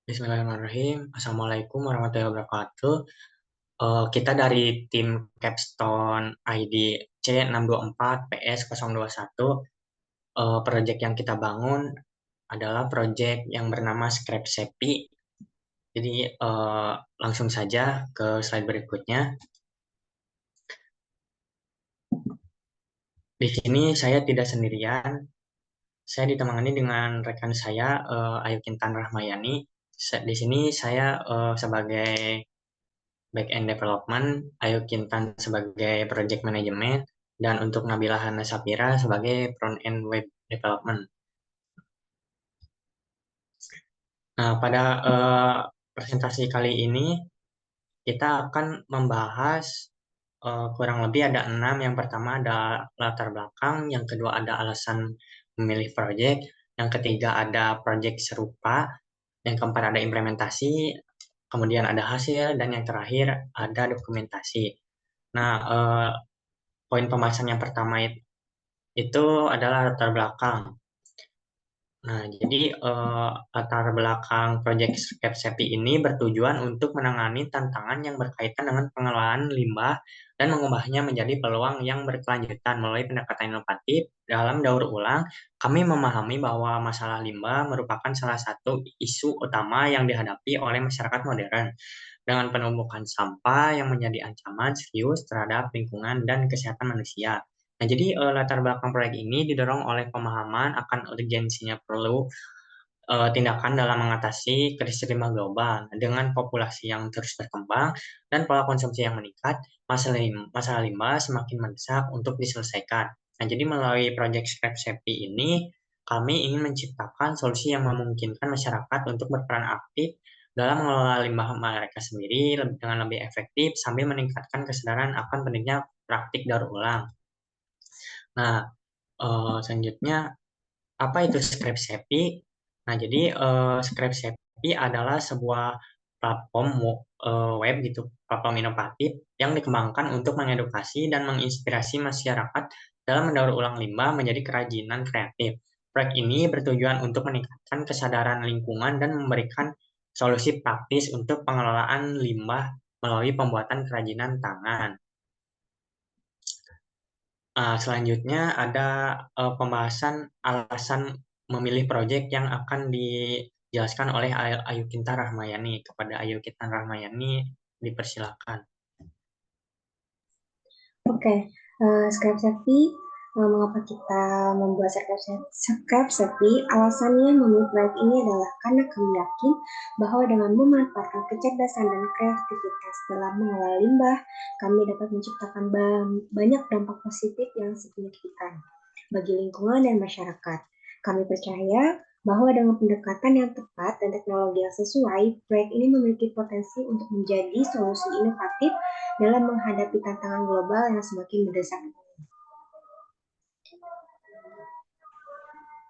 Bismillahirrahmanirrahim. Assalamualaikum warahmatullahi wabarakatuh. Kita dari tim Capstone ID C624 PS021. Proyek yang kita bangun adalah proyek yang bernama Scrap Sepi. Jadi langsung saja ke slide berikutnya. Di sini saya tidak sendirian. Saya ditemani dengan rekan saya Ayu Kintan Rahmayani. Di sini saya sebagai Back-end Development, Ayu Kintan sebagai Project Management, dan untuk Nabila Hana Sapira sebagai Front-end Web Development. Nah, pada presentasi kali ini kita akan membahas kurang lebih ada 6. Yang pertama ada latar belakang, yang kedua ada alasan memilih project, yang ketiga ada project serupa, yang keempat ada implementasi, kemudian ada hasil, dan yang terakhir ada dokumentasi. Nah, poin pembahasan yang pertama itu adalah latar belakang. Nah, jadi latar belakang proyek Skepsepi ini bertujuan untuk menangani tantangan yang berkaitan dengan pengelolaan limbah dan mengubahnya menjadi peluang yang berkelanjutan melalui pendekatan inovatif. Dalam daur ulang, kami memahami bahwa masalah limbah merupakan salah satu isu utama yang dihadapi oleh masyarakat modern, dengan penumpukan sampah yang menjadi ancaman serius terhadap lingkungan dan kesehatan manusia. Nah, jadi latar belakang proyek ini didorong oleh pemahaman akan urgensinya perlu tindakan dalam mengatasi krisis limbah global. Dengan populasi yang terus berkembang dan pola konsumsi yang meningkat, masalah limbah semakin mendesak untuk diselesaikan. Nah, jadi melalui proyek Scrap Safety ini, kami ingin menciptakan solusi yang memungkinkan masyarakat untuk berperan aktif dalam mengelola limbah mereka sendiri dengan lebih efektif sambil meningkatkan kesadaran akan pentingnya praktik daur ulang. Nah, selanjutnya apa itu Scrap Happy? Nah, jadi Scrap Happy adalah sebuah platform web gitu, platform inovatif yang dikembangkan untuk mengedukasi dan menginspirasi masyarakat dalam mendaur ulang limbah menjadi kerajinan kreatif. Proyek ini bertujuan untuk meningkatkan kesadaran lingkungan dan memberikan solusi praktis untuk pengelolaan limbah melalui pembuatan kerajinan tangan. Selanjutnya ada pembahasan alasan memilih proyek yang akan dijelaskan oleh Ayu Kinta Rahmayani. Kepada Ayu Kinta Rahmayani, dipersilakan. Oke, Scrap Safety, mengapa kita membuat Scrap Safety? Alasannya memilih proyek ini adalah karena kami yakin bahwa dengan memanfaatkan kecerdasan dan kreativitas dalam mengelola limbah, kami dapat menciptakan banyak dampak positif yang signifikan bagi lingkungan dan masyarakat. Kami percaya bahwa dengan pendekatan yang tepat dan teknologi yang sesuai, proyek ini memiliki potensi untuk menjadi solusi inovatif dalam menghadapi tantangan global yang semakin mendesak.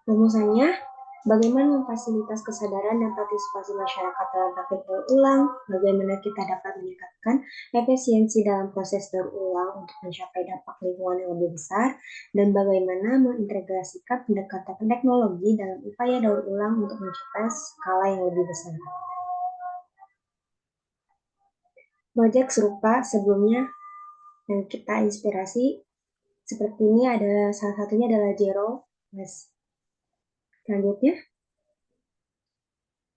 Rumusannya, bagaimana memfasilitasi kesadaran dan partisipasi masyarakat dalam praktik daur ulang, bagaimana kita dapat meningkatkan efisiensi dalam proses daur ulang untuk mencapai dampak lingkungan yang lebih besar, dan bagaimana mengintegrasikan pendekatan teknologi dalam upaya daur ulang untuk mencapai skala yang lebih besar. Proyek serupa sebelumnya yang kita inspirasi seperti ini ada salah satunya adalah Zero Waste. Selanjutnya,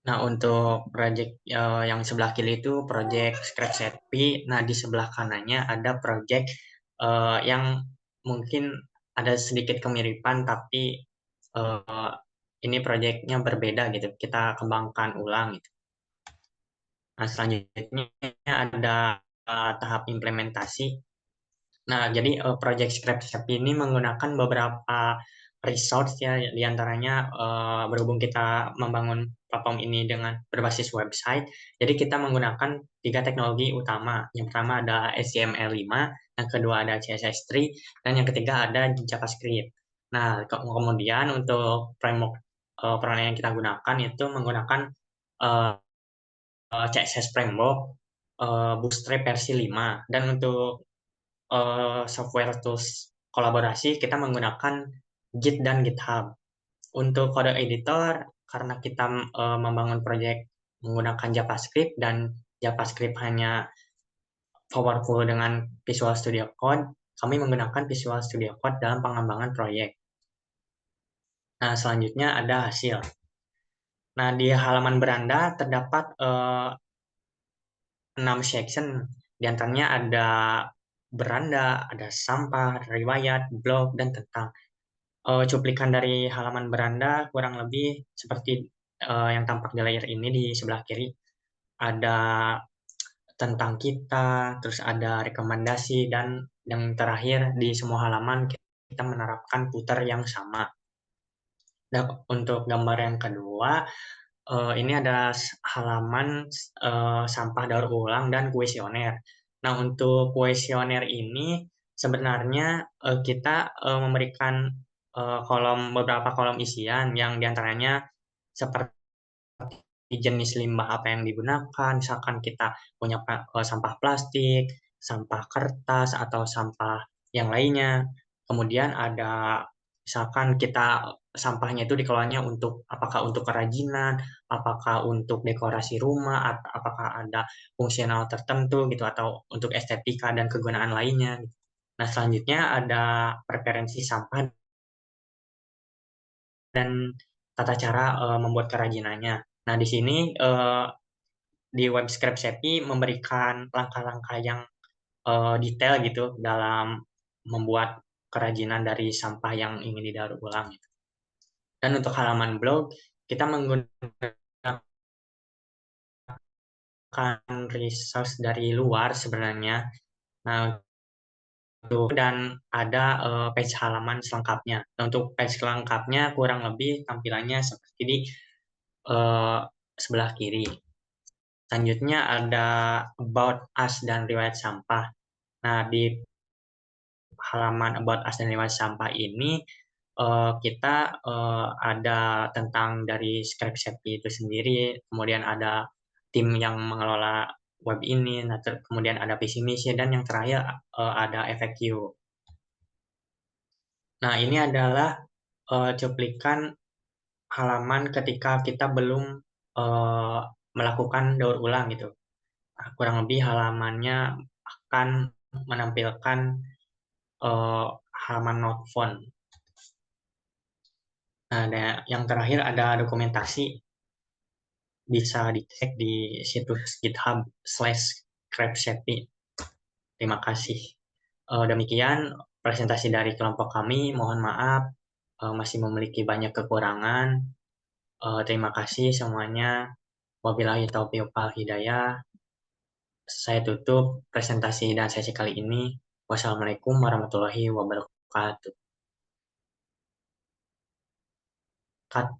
Nah, untuk proyek yang sebelah kiri itu proyek Scrap Happy. Nah, di sebelah kanannya ada proyek yang mungkin ada sedikit kemiripan, tapi ini proyeknya berbeda gitu. Kita kembangkan ulang gitu. Nah, selanjutnya ada tahap implementasi. Nah, jadi project Scrap Happy ini menggunakan beberapa resource ya, diantaranya berhubung kita membangun platform ini dengan berbasis website, jadi kita menggunakan 3 teknologi utama. Yang pertama ada HTML5, yang kedua ada CSS3, dan yang ketiga ada JavaScript. Nah, kemudian untuk framework yang kita gunakan itu menggunakan uh, CSS Framework Bootstrap versi 5. Dan untuk software tools kolaborasi kita menggunakan Git dan GitHub. Untuk kode editor, karena kita membangun proyek menggunakan JavaScript dan JavaScript hanya powerful dengan Visual Studio Code, kami menggunakan Visual Studio Code dalam pengembangan proyek. Nah, selanjutnya ada hasil. Nah, di halaman beranda terdapat 6 section. Di antaranya ada beranda, ada sampah, riwayat, blog, dan tentang. Cuplikan dari halaman beranda kurang lebih seperti yang tampak di layar ini di sebelah kiri. Ada tentang kita, terus ada rekomendasi, dan yang terakhir di semua halaman kita menerapkan putar yang sama. Dan untuk gambar yang kedua, ini ada halaman sampah daur ulang dan kuesioner. Nah, untuk kuesioner ini sebenarnya kita memberikan beberapa kolom isian yang diantaranya seperti jenis limbah apa yang digunakan, misalkan kita punya sampah plastik, sampah kertas, atau sampah yang lainnya. Kemudian ada misalkan kita sampahnya itu dikelolanya untuk apakah untuk kerajinan, apakah untuk dekorasi rumah, atau apakah ada fungsional tertentu gitu atau untuk estetika dan kegunaan lainnya. Nah, selanjutnya ada preferensi sampah dan tata cara membuat kerajinannya. Nah, di sini di web Scrap Sepi memberikan langkah-langkah yang detail gitu dalam membuat kerajinan dari sampah yang ingin didaur ulang. Dan untuk halaman blog, kita menggunakan resource dari luar sebenarnya. Nah, dan ada page halaman selengkapnya. Nah, untuk page selengkapnya kurang lebih tampilannya seperti di eh, sebelah kiri. Selanjutnya ada About Us dan riwayat sampah. Nah, di halaman About Us dan riwayat sampah ini kita ada tentang dari Scrap Safety itu sendiri, kemudian ada tim yang mengelola web ini, nah, kemudian ada visi misi, dan yang terakhir ada FAQ. Nah, ini adalah cuplikan halaman ketika kita belum eh, melakukan daur ulang gitu. Nah, kurang lebih halamannya akan menampilkan eh, halaman not found. Nah, yang terakhir ada dokumentasi, bisa dicek di situs GitHub/Crepshapi. Terima kasih. Demikian presentasi dari kelompok kami. Mohon maaf masih memiliki banyak kekurangan. Terima kasih semuanya. Wabillahi taufiq wal hidayah. Saya tutup presentasi dan sesi kali ini. Wassalamualaikum warahmatullahi wabarakatuh. Cut.